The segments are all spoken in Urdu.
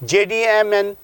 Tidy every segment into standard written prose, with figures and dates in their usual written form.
JDMN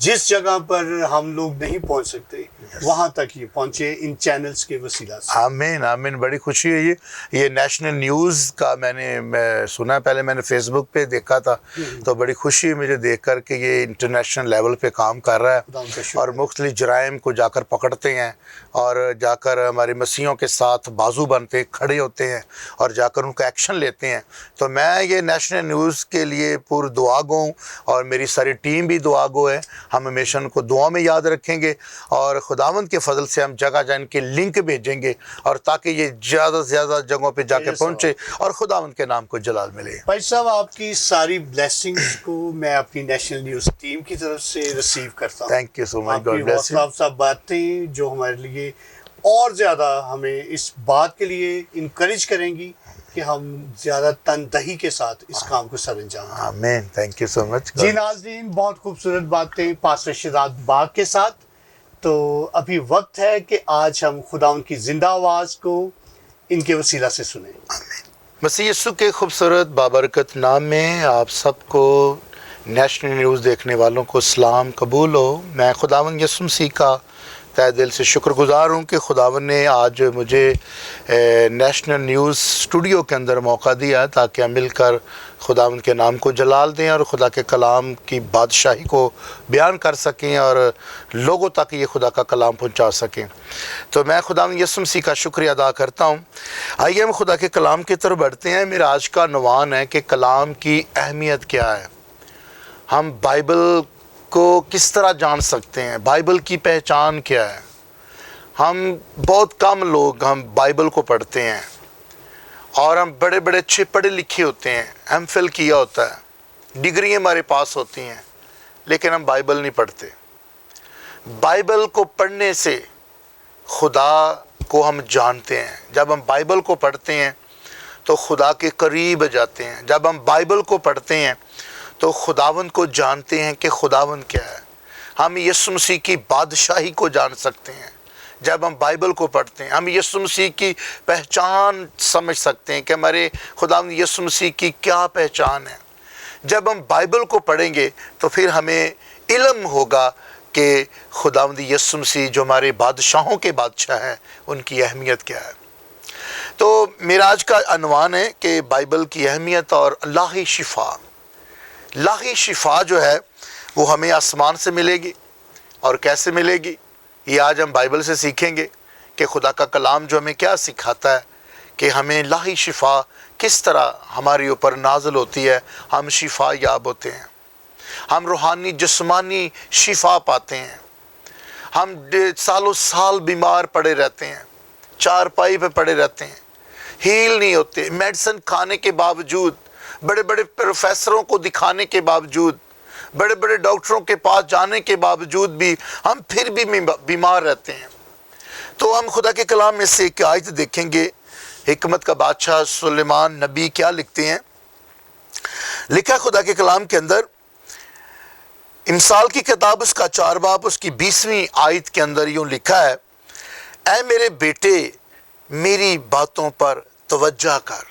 جس جگہ پر ہم لوگ نہیں پہنچ سکتے وہاں تک یہ پہنچے ان چینلز کے وسیلہ سے۔ آمین آمین، بڑی خوشی ہے یہ نیشنل نیوز کا میں سنا، پہلے میں نے فیس بک پہ دیکھا تھا، تو بڑی خوشی ہے مجھے دیکھ کر کہ یہ انٹرنیشنل لیول پہ کام کر رہا ہے اور مختلف جرائم کو جا کر پکڑتے ہیں اور جا کر ہمارے مسیحوں کے ساتھ بازو بنتے کھڑے ہوتے ہیں اور جا کر ان کا ایکشن لیتے ہیں۔ تو میں یہ نیشنل نیوز کے لیے پر دعا گو ہوں اور میری ساری ٹیم بھی دعا گو ہے۔ ہم ہمیشہ ان کو دعا میں یاد رکھیں گے اور خداوند کے فضل سے ہم جگہ جگہ ان کے لنک بھیجیں گے اور تاکہ یہ زیادہ سے زیادہ جگہوں پہ جا کے پہنچے اور خداوند کے نام کو جلال ملے۔ بھائی صاحب، آپ کی ساری بلیسنگز کو میں اپنی نیشنل نیوز ٹیم کی طرف سے ریسیو کرتا ہوں۔ تھینک یو سو مچ، آپ کی گاڈ بلیس حوصلہ افزا باتیں جو ہمارے لیے اور زیادہ ہمیں اس بات کے لیے انکریج کریں گی کہ ہم زیادہ تندہی کے ساتھ اس کام کو سر انجام دیں۔ آمین، تھینک یو سو مچ۔ جی ناظرین، بہت خوبصورت باتیں پاسٹر شہزاد باغ کے ساتھ۔ تو ابھی وقت ہے کہ آج ہم خدا ان کی زندہ آواز کو ان کے وسیلہ سے سنیں۔ مسیح یسوع کے خوبصورت بابرکت نام میں آپ سب کو، نیشنل نیوز دیکھنے والوں کو سلام قبول ہو۔ میں خداوند یسوع مسیح کا تہ دل سے شکر گزار ہوں کہ خداوند نے آج مجھے نیشنل نیوز اسٹوڈیو کے اندر موقع دیا تاکہ ہم مل کر خداوند کے نام کو جلال دیں اور خدا کے کلام کی بادشاہی کو بیان کر سکیں اور لوگوں تک یہ خدا کا کلام پہنچا سکیں۔ تو میں خداوند یسوع مسیح کا شکریہ ادا کرتا ہوں۔ آئیے ہم خدا کے کلام کی طرف بڑھتے ہیں۔ میرا آج کا عنوان ہے کہ کلام کی اہمیت کیا ہے، ہم بائبل کو کس طرح جان سکتے ہیں، بائبل کی پہچان کیا ہے۔ ہم بہت کم لوگ ہم بائبل کو پڑھتے ہیں اور ہم بڑے بڑے اچھے پڑھے لکھے ہوتے ہیں، ایم فل کیا ہوتا ہے، ڈگری ہمارے پاس ہوتی ہیں، لیکن ہم بائبل نہیں پڑھتے۔ بائبل کو پڑھنے سے خدا کو ہم جانتے ہیں۔ جب ہم بائبل کو پڑھتے ہیں تو خدا کے قریب جاتے ہیں۔ جب ہم بائبل کو پڑھتے ہیں تو خداوند کو جانتے ہیں کہ خداوند کیا ہے۔ ہم یسوع مسیح کی بادشاہی کو جان سکتے ہیں جب ہم بائبل کو پڑھتے ہیں۔ ہم یسوع مسیح کی پہچان سمجھ سکتے ہیں کہ ہمارے خداوند یسوع مسیح کی کیا پہچان ہے۔ جب ہم بائبل کو پڑھیں گے تو پھر ہمیں علم ہوگا کہ خداوند یسوع مسیح جو ہمارے بادشاہوں کے بادشاہ ہیں ان کی اہمیت کیا ہے۔ تو میرا آج کا عنوان ہے کہ بائبل کی اہمیت اور الہی شفا۔ الہی شفا جو ہے وہ ہمیں آسمان سے ملے گی، اور کیسے ملے گی یہ آج ہم بائبل سے سیکھیں گے کہ خدا کا کلام جو ہمیں کیا سکھاتا ہے کہ ہمیں الہی شفا کس طرح ہمارے اوپر نازل ہوتی ہے، ہم شفا یاب ہوتے ہیں، ہم روحانی جسمانی شفا پاتے ہیں۔ ہم سالوں سال بیمار پڑے رہتے ہیں، چارپائی پہ پڑے رہتے ہیں، ہیل نہیں ہوتے، میڈیسن کھانے کے باوجود، بڑے بڑے پروفیسروں کو دکھانے کے باوجود، بڑے بڑے ڈاکٹروں کے پاس جانے کے باوجود بھی ہم پھر بھی بیمار رہتے ہیں۔ تو ہم خدا کے کلام میں سے ایک آیت دیکھیں گے۔ حکمت کا بادشاہ سلیمان نبی کیا لکھتے ہیں؟ لکھا خدا کے کلام کے اندر، امثال کی کتاب اس کا 4 باب اس کی 20ویں آیت کے اندر یوں لکھا ہے، اے میرے بیٹے میری باتوں پر توجہ کر۔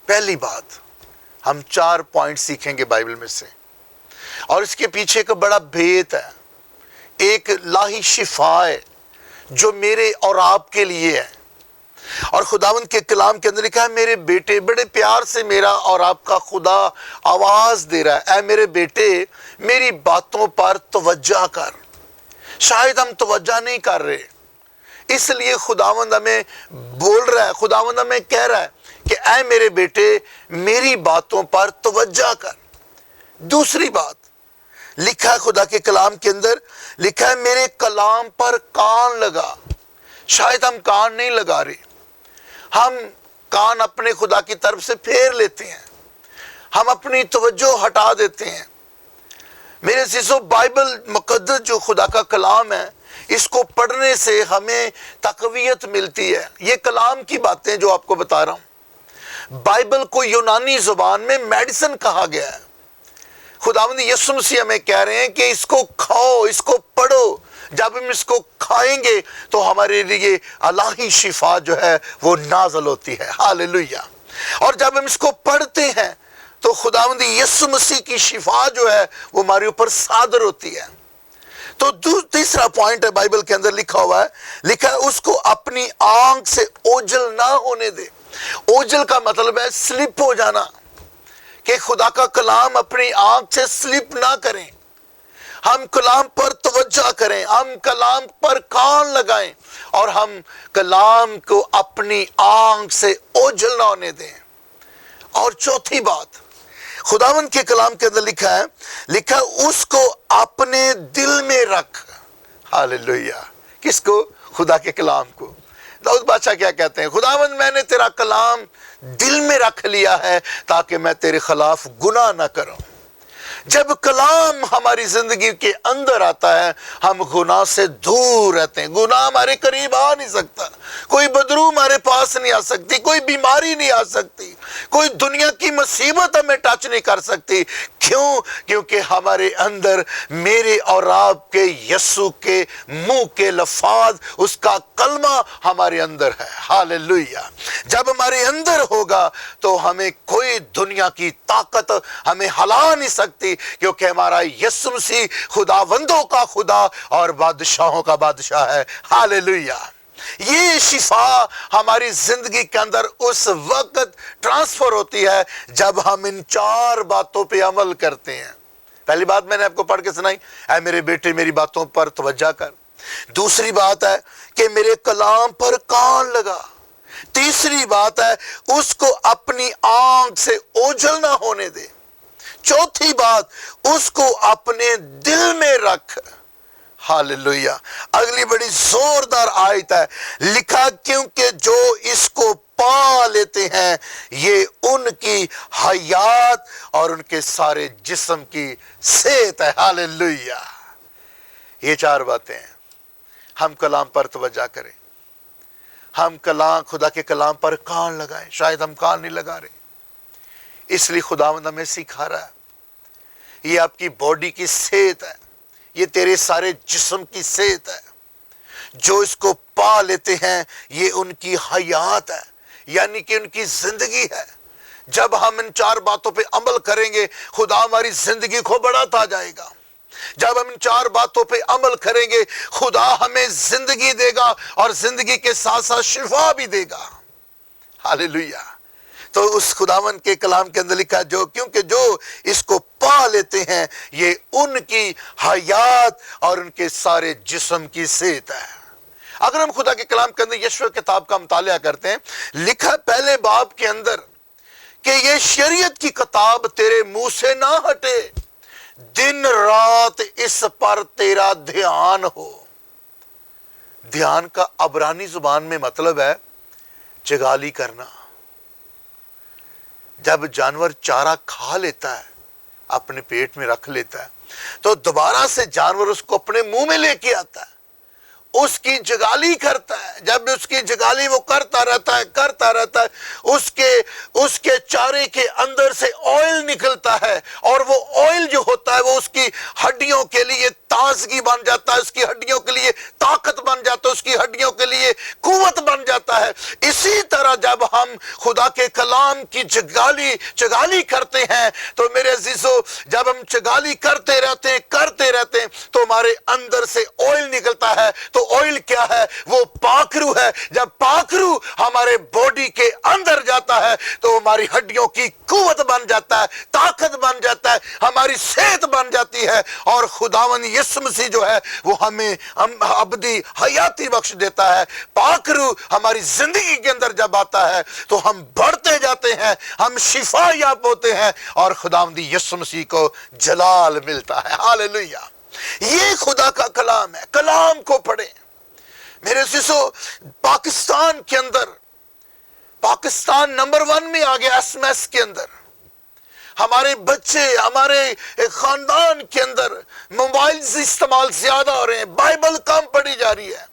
پہلی بات ہم 4 پوائنٹ سیکھیں گے بائبل میں سے، اور اس کے پیچھے کا بڑا بھید ہے، ایک الہی شفا ہے جو میرے اور آپ کے لیے ہے۔ اور خداوند کے کلام کے اندر لکھا ہے، میرے بیٹے، بڑے پیار سے میرا اور آپ کا خدا آواز دے رہا ہے، اے میرے بیٹے میری باتوں پر توجہ کر۔ شاید ہم توجہ نہیں کر رہے، اس لیے خداوند ہمیں بول رہا ہے، خداوند ہمیں کہہ رہا ہے کہ اے میرے بیٹے میری باتوں پر توجہ کر۔ دوسری بات لکھا ہے خدا کے کلام کے اندر، لکھا ہے میرے کلام پر کان لگا۔ شاید ہم کان نہیں لگا رہے، ہم کان اپنے خدا کی طرف سے پھیر لیتے ہیں، ہم اپنی توجہ ہٹا دیتے ہیں۔ میرے عزیزو، بائبل مقدس جو خدا کا کلام ہے، اس کو پڑھنے سے ہمیں تقویت ملتی ہے۔ یہ کلام کی باتیں جو آپ کو بتا رہا ہوں، بائبل کو یونانی زبان میں میڈیسن کہا گیا ہے۔ خداوند یسوع مسیح ہمیں کہہ رہے ہیں کہ اس کو کھاؤ، اس کو پڑھو۔ جب ہم اس کو کھائیں گے تو ہمارے لیے الہی شفا جو ہے وہ نازل ہوتی ہے۔ ہاللویا۔ اور جب ہم اس کو پڑھتے ہیں تو خداوند یسوع مسیح کی شفا جو ہے وہ ہمارے اوپر صادر ہوتی ہے۔ تو تیسرا پوائنٹ ہے بائبل کے اندر لکھا ہوا ہے، لکھا ہے اس کو اپنی آنکھ سے اوجھل نہ ہونے دے۔ اوجھل کا مطلب ہے سلپ ہو جانا، کہ خدا کا کلام اپنی آنکھ سے سلپ نہ کریں، ہم کلام پر توجہ کریں، ہم کلام پر کان لگائیں اور ہم کلام کو اپنی آنکھ سے اوجھل نہ ہونے دیں۔ اور چوتھی بات خداوند کے کلام کے اندر لکھا ہے اس کو اپنے دل میں رکھ۔ ہاللیلویہ۔ کس کو؟ خدا کے کلام کو۔ داؤد بادشاہ کیا کہتے ہیں؟ خداوند میں نے تیرا کلام دل میں رکھ لیا ہے تاکہ میں تیرے خلاف گناہ نہ کروں۔ جب کلام ہماری زندگی کے اندر آتا ہے ہم گناہ سے دور رہتے ہیں، گناہ ہمارے قریب آ نہیں سکتا، کوئی بدرو ہمارے پاس نہیں آ سکتی، کوئی بیماری نہیں آ سکتی، کوئی دنیا کی مصیبت ہمیں ٹچ نہیں کر سکتی۔ کیوں؟ کیونکہ ہمارے اندر میرے اور آپ کے یسوع کے منہ کے لفاظ، اس کا کلمہ ہمارے اندر ہے۔ ہاللیلویہ۔ جب ہمارے اندر ہوگا تو ہمیں کوئی دنیا کی طاقت ہمیں ہلا نہیں سکتی، کیونکہ ہمارا یسوع مسیح خداوندوں کا خدا اور بادشاہوں کا بادشاہ ہے۔ ہاللیلویہ۔ یہ شفا ہماری زندگی کے اندر اس وقت ٹرانسفر ہوتی ہے جب ہم ان 4 باتوں پہ عمل کرتے ہیں۔ پہلی بات میں نے آپ کو پڑھ کے سنائی، اے میرے بیٹے میری باتوں پر توجہ کر۔ دوسری بات ہے کہ میرے کلام پر کان لگا۔ تیسری بات ہے اس کو اپنی آنکھ سے اوجھل نہ ہونے دے۔ چوتھی بات اس کو اپنے دل میں رکھ۔ ہاللیلویہ۔ اگلی بڑی زوردار آیت ہے، لکھا کیونکہ جو اس کو پا لیتے ہیں یہ ان کی حیات اور ان کے سارے جسم کی صحت ہے۔ ہاللیلویہ۔ یہ 4 باتیں ہیں۔ ہم کلام پر توجہ کریں، ہم خدا کے کلام پر کان لگائیں۔ شاید ہم کان نہیں لگا رہے، اس لیے خداوند ہمیں سکھا رہا ہے یہ آپ کی باڈی کی صحت ہے، یہ تیرے سارے جسم کی صحت ہے۔ جو اس کو پا لیتے ہیں یہ ان کی حیات ہے، یعنی کہ ان کی زندگی ہے۔ جب ہم ان 4 باتوں پہ عمل کریں گے خدا ہماری زندگی کو بڑھاتا جائے گا۔ جب ہم ان 4 باتوں پہ عمل کریں گے خدا ہمیں زندگی دے گا اور زندگی کے ساتھ ساتھ شفا بھی دے گا۔ ہاللیلویہ۔ تو اس خداوند کے کلام کے اندر لکھا کیونکہ جو اس کو پا لیتے ہیں یہ ان کی حیات اور ان کے سارے جسم کی صحت ہے۔ اگر ہم خدا کے کلام کے اندر یشوع کتاب کا مطالعہ کرتے ہیں، لکھا پہلے باب کے اندر کہ یہ شریعت کی کتاب تیرے منہ سے نہ ہٹے، دن رات اس پر تیرا دھیان ہو۔ دھیان کا عبرانی زبان میں مطلب ہے چگالی کرنا۔ جب جانور چارہ کھا لیتا ہے، اپنے پیٹ میں رکھ لیتا ہے، تو دوبارہ سے جانور اس کو اپنے منہ میں لے کے آتا ہے، اس کی جگالی کرتا ہے۔ جب اس کی جگالی وہ کرتا رہتا ہے، اس کے چارے کے اندر سے آئل نکلتا ہے، اور وہ آئل جو ہوتا ہے وہ اس کی ہڈیوں کے لیے تازگی بن جاتا ہے، اس کی ہڈیوں کے لیے طاقت بن جاتا ہے، اس کی ہڈیوں کے لیے قوت بن جاتا ہے۔ اسی طرح جب ہم خدا کے کلام کی چگالی کرتے ہیں تو میرے عزیزو، جب ہم چگالی کرتے رہتے ہیں تو ہمارے اندر سے آئل نکلتا ہے۔ تو آئل کیا ہے؟ وہ پاکرو ہے۔ جب پاکرو ہمارے باڈی کے اندر جاتا ہے تو ہماری ہڈیوں کی قوت بن جاتا ہے، طاقت بن جاتا ہے، ہماری صحت بن جاتی ہے، اور خداوند یسوع مسیح جو ہے وہ ہمیں ابدی حیاتی بخش دیتا ہے۔ پاکرو ہماری زندگی کے اندر جب آتا ہے تو ہم بڑھتے جاتے ہیں، ہم شفا یاب ہوتے ہیں، اور خداوند یسوع مسیح کو جلال ملتا ہے۔ ہاللیلویہ۔ یہ خدا کا کلام ہے۔ کلام کو پڑھیں میرے عزیزو۔ پاکستان کے اندر، پاکستان نمبر 1 میں آ گیا ایس ایم ایس کے اندر۔ ہمارے بچے، ہمارے خاندان کے اندر موبائل استعمال زیادہ ہو رہے ہیں، بائبل کم پڑھی جا رہی ہے۔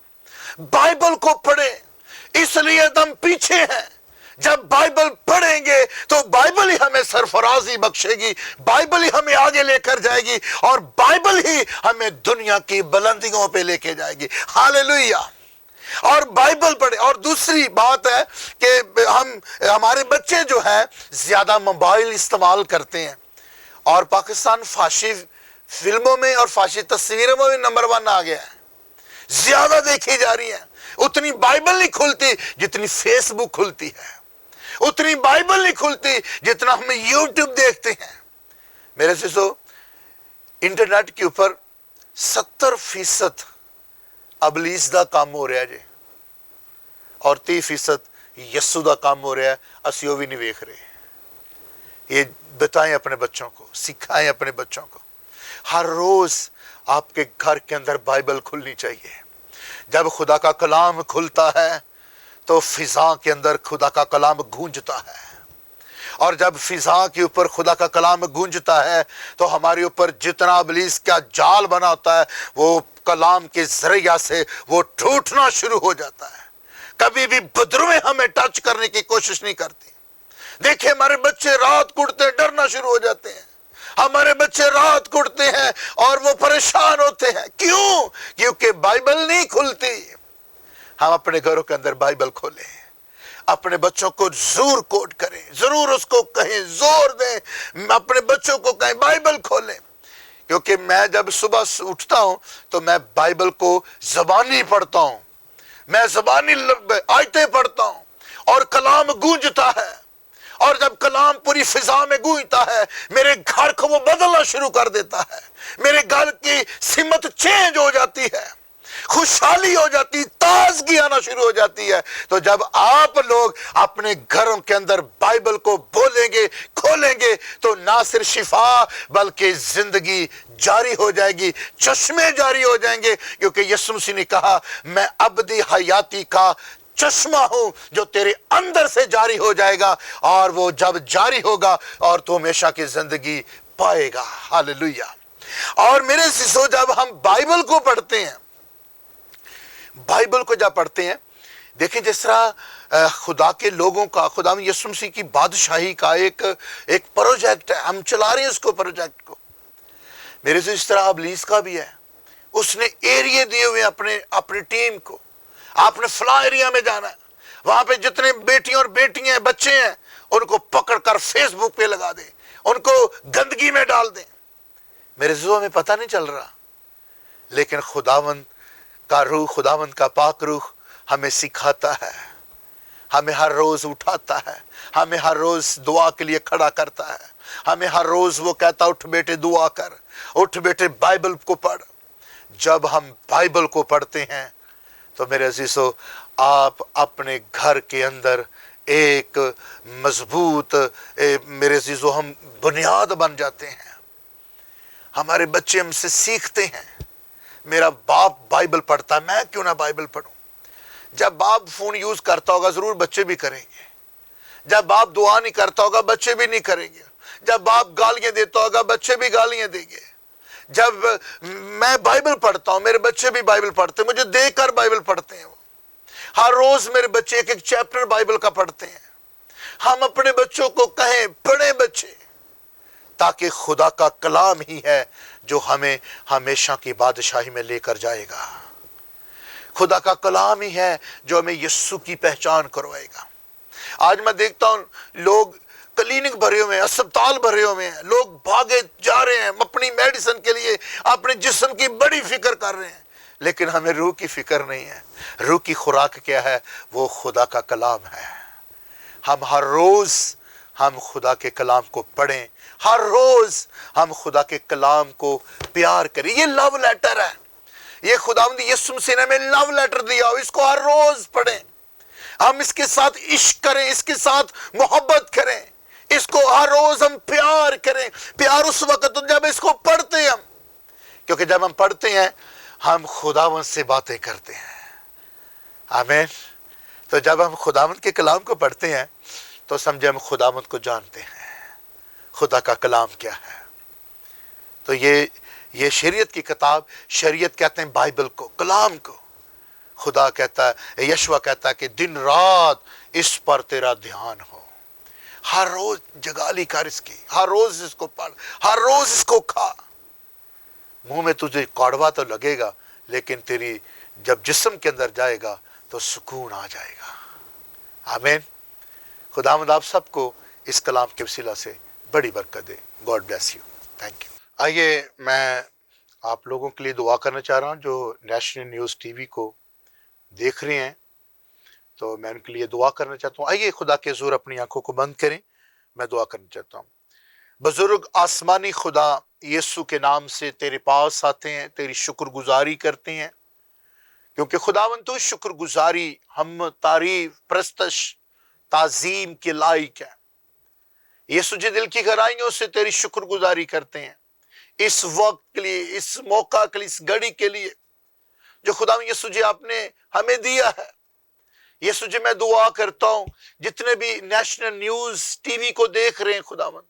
بائبل کو پڑھیں، اس لیے ہم پیچھے ہیں۔ جب بائبل پڑھیں گے تو بائبل ہی ہمیں سرفرازی بخشے گی، بائبل ہی ہمیں آگے لے کر جائے گی، اور بائبل ہی ہمیں دنیا کی بلندیوں پہ لے کے جائے گی۔ ہاللیلویہ۔ اور بائبل پڑھیں۔ اور دوسری بات ہے کہ ہمارے بچے جو ہیں زیادہ موبائل استعمال کرتے ہیں، اور پاکستان فلموں میں اور فحاشی تصویروں میں بھی نمبر 1 آ گیا ہے، زیادہ دیکھی جا رہی ہیں۔ اتنی بائبل نہیں کھلتی جتنی فیس بک کھلتی ہے، اتنی بائبل نہیں کھلتی جتنا ہم یوٹیوب دیکھتے ہیں۔ میرے سیسو، انٹرنیٹ کے اوپر 70% ابلیس دا کام ہو رہا ہے جی، اور 30% یسو دا کام ہو رہا ہے، اسی وہ بھی نہیں دیکھ رہے۔ یہ بتائیں اپنے بچوں کو، سکھائیں اپنے بچوں کو۔ ہر روز آپ کے گھر کے اندر بائبل کھلنی چاہیے۔ جب خدا کا کلام کھلتا ہے تو فضا کے اندر خدا کا کلام گونجتا ہے، اور جب فضا کے اوپر خدا کا کلام گونجتا ہے تو ہمارے اوپر جتنا ابلیس کا جال بنا ہوتا ہے وہ کلام کے ذریعہ سے وہ ٹوٹنا شروع ہو جاتا ہے۔ کبھی بھی بدرویں ہمیں ٹچ کرنے کی کوشش نہیں کرتی۔ دیکھیں ہمارے بچے رات کو اٹھتے ڈرنا شروع ہو جاتے ہیں، ہمارے بچے رات کو اٹھتے ہیں اور وہ پریشان ہوتے ہیں۔ کیوں؟ کیونکہ بائبل نہیں کھلتی۔ ہم اپنے گھروں کے اندر بائبل کھولیں، اپنے بچوں کو ضرور کوٹ کریں، ضرور اس کو کہیں، زور دیں، اپنے بچوں کو کہیں بائبل کھولیں۔ کیونکہ میں جب صبح اٹھتا ہوں تو میں بائبل کو زبانی پڑھتا ہوں، میں زبانی آیتیں پڑھتا ہوں، اور کلام گونجتا ہے، اور جب کلام پوری فضا میں گونجتا ہے میرے گھر کو وہ بدلنا شروع کر دیتا ہے، میرے گھر کی سمت چینج ہو جاتی ہے، خوشحالی ہو جاتی، تازگی آنا شروع ہو جاتی ہے۔ تو جب آپ لوگ اپنے گھروں کے اندر بائبل کو بولیں گے، کھولیں گے، تو نہ صرف شفا بلکہ زندگی جاری ہو جائے گی، چشمے جاری ہو جائیں گے۔ کیونکہ یسوع مسیح نے کہا میں ابدی حیاتی کا چشمہ ہوں جو تیرے اندر سے جاری ہو جائے گا، اور وہ جب جاری ہوگا اور تو ہمیشہ کی زندگی پائے گا۔ ہاللویہ۔ اور میرے سسو، جب ہم بائبل کو پڑھتے ہیں، بائبل کو جب پڑھتے ہیں، دیکھیں جس طرح خدا کے لوگوں کا، خدا یسوع مسیح کی بادشاہی کا ایک پروجیکٹ ہے، ہم چلا رہے ہیں اس کو، پروجیکٹ کو۔ میرے سے اس طرح ابلیس کا بھی ہے، اس نے ایریے دیے ہوئے اپنی ٹیم کو، آپ نے فلاں ایریا میں جانا ہے، وہاں پہ جتنے بیٹیاں اور بیٹیاں ہیں، بچے ہیں، ان کو پکڑ کر فیس بک پہ لگا دیں، ان کو گندگی میں ڈال دیں۔ میرے زو ہمیں پتہ نہیں چل رہا، لیکن خداوند کا روح، خداوند کا پاک روح ہمیں سکھاتا ہے، ہمیں ہر روز اٹھاتا ہے، ہمیں ہر روز دعا کے لیے کھڑا کرتا ہے، ہمیں ہر روز وہ کہتا اٹھ بیٹے دعا کر، اٹھ بیٹے بائبل کو پڑھ۔ جب ہم بائبل کو پڑھتے ہیں تو میرے عزیزو، آپ اپنے گھر کے اندر ایک مضبوط میرے عزیزو ہم بنیاد بن جاتے ہیں۔ ہمارے بچے ہم سے سیکھتے ہیں، میرا باپ بائبل پڑھتا ہے، میں کیوں نہ بائبل پڑھوں۔ جب باپ فون یوز کرتا ہوگا ضرور بچے بھی کریں گے، جب باپ دعا نہیں کرتا ہوگا بچے بھی نہیں کریں گے، جب باپ گالیاں دیتا ہوگا بچے بھی گالیاں دیں گے۔ جب میں بائبل پڑھتا ہوں میرے بچے بھی بائبل پڑھتے ہیں، مجھے دیکھ کر بائبل پڑھتے ہیں۔ وہ ہر روز میرے بچے ایک چیپٹر بائبل کا پڑھتے ہیں۔ ہم اپنے بچوں کو کہیں پڑھیں بچے، تاکہ خدا کا کلام ہی ہے جو ہمیں ہمیشہ کی بادشاہی میں لے کر جائے گا۔ خدا کا کلام ہی ہے جو ہمیں یسوع کی پہچان کروائے گا۔ آج میں دیکھتا ہوں لوگ کلینک بھرے ہوئے ہیں، اسپتال بھرے ہوئے ہیں، لوگ بھاگے جا رہے ہیں اپنی میڈیسن کے لیے، اپنے جسم کی بڑی فکر کر رہے ہیں، لیکن ہمیں روح کی فکر نہیں ہے۔ روح کی خوراک کیا ہے؟ وہ خدا کا کلام ہے۔ ہم ہر روز ہم خدا کے کلام کو پڑھیں، ہر روز ہم خدا کے کلام کو پیار کریں۔ یہ لو لیٹر ہے، یہ خداوند یسوع مسیح نے ہمیں لو لیٹر دیا ہو، اس کو ہر روز پڑھیں، ہم اس کے ساتھ عشق کریں، اس کے ساتھ محبت کریں، اس کو ہر روز ہم پیار کریں۔ پیار اس وقت جب اس کو پڑھتے ہیں ہم، کیونکہ جب ہم پڑھتے ہیں ہم خداوند سے باتیں کرتے ہیں۔ آمین۔ تو جب ہم خداوند کے کلام کو پڑھتے ہیں تو سمجھے ہم خداوند کو جانتے ہیں، خدا کا کلام کیا ہے۔ تو یہ شریعت کی کتاب، شریعت کہتے ہیں بائبل کو، کلام کو۔ خدا کہتا ہے، یشوع کہتا ہے کہ دن رات اس پر تیرا دھیان ہو، ہر روز جگالی کر اس کی، ہر روز اس کو پڑھ، ہر روز اس کو کھا۔ منہ میں تجھے کڑوا تو لگے گا، لیکن تیری جب جسم کے اندر جائے گا تو سکون آ جائے گا۔ آمین۔ خداوند آپ سب کو اس کلام کے وسیلہ سے بڑی برکت دے۔ God bless you. Thank you. آئیے میں آپ لوگوں کے لیے دعا کرنا چاہ رہا ہوں جو نیشنل نیوز ٹی وی کو دیکھ رہے ہیں، تو میں ان کے لیے دعا کرنا چاہتا ہوں۔ آئیے خدا کے حضور اپنی آنکھوں کو بند کریں، میں دعا کرنا چاہتا ہوں۔ بزرگ آسمانی خدا، یسوع کے نام سے تیرے پاس آتے ہیں، تیری شکر گزاری کرتے ہیں، کیونکہ خداوند تو شکر گزاری، ہم تعریف، پرستش، تعظیم کے لائق ہیں۔ یسوع جی دل کی گہرائیوں سے تیری شکر گزاری کرتے ہیں اس وقت کے لیے، اس موقع کے لیے، اس گھڑی کے لیے جو خداوند یسوع جی آپ نے ہمیں دیا ہے۔ یسوع جی میں دعا کرتا ہوں جتنے بھی نیشنل نیوز ٹی وی کو دیکھ رہے ہیں خداوند،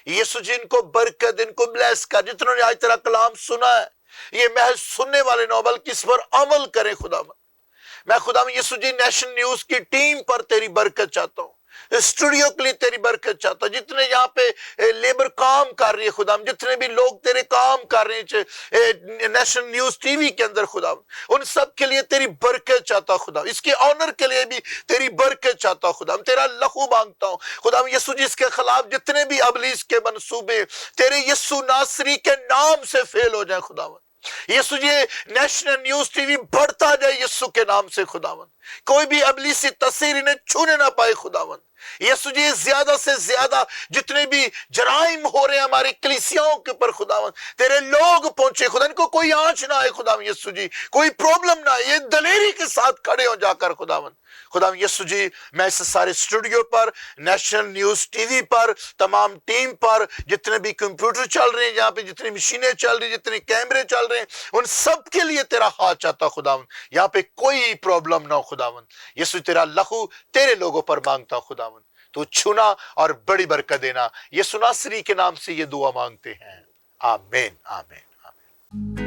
یسوع جی ان کو برکت، ان کو بلیس کر، جتنوں نے آج تیرا کلام سنا ہے یہ محض سننے والے نہ بلکہ اس پر عمل کریں خداوند۔ میں خداوند یسوع جی نیشنل نیوز کی ٹیم پر تیری برکت چاہتا ہوں، اسٹوڈیو کے لیے تیری برکت چاہتا ہوں، جتنے یہاں پہ لیبر کام کر رہی ہے خداوند، جتنے بھی لوگ تیرے کام کر رہے ہیں نیشنل نیوز ٹی وی کے اندر خداوند، ان سب کے لیے تیری برکت چاہتا ہوں خداوند، اس کے آنر کے لیے بھی تیری برکت چاہتا ہوں خداوند، تیرا لہو مانگتا ہوں خداوند یسوع جی، اس کے خلاف جتنے بھی ابلیس کے منصوبے تیرے یسوع ناصری کے نام سے فیل ہو جائیں خداوند۔ یسوع جی نیشنل نیوز ٹی وی بڑھتا جائے یسوع کے نام سے خداوند، کوئی بھی ابلیسی تاثیر انہیں چھونے نہ پائے خداوند۔ یسوع جی زیادہ سے زیادہ جتنے بھی جرائم ہو رہے ہیں ہماری کلیسیاؤں کے اوپر خداوند، تیرے لوگ پہنچے خدا، ان کو کوئی آنچ نہ آئے خداوند یسوع جی، کوئی پرابلم نہ آئے، یہ دلیری کے ساتھ کھڑے ہو جا کر خداوند۔ خداوند یسوع جی میں اس سارے اسٹوڈیو پر، نیشنل نیوز ٹی وی پر، تمام ٹیم پر، جتنے بھی کمپیوٹر چل رہے ہیں یہاں پہ، جتنی مشینیں چل رہی ہیں، جتنے کیمرے چل رہے ہیں، ان سب کے لیے تیرا ہاتھ چاہتا خداوند، یہاں پہ کوئی پرابلم نہ ہو خداوند۔ یسوع تیرا لہو تیرے لوگوں پر مانگتا خداوند، تو چھونا اور بڑی برکت دینا، یسوع ناصری کے نام سے یہ دعا مانگتے ہیں، آمین آمین آمین۔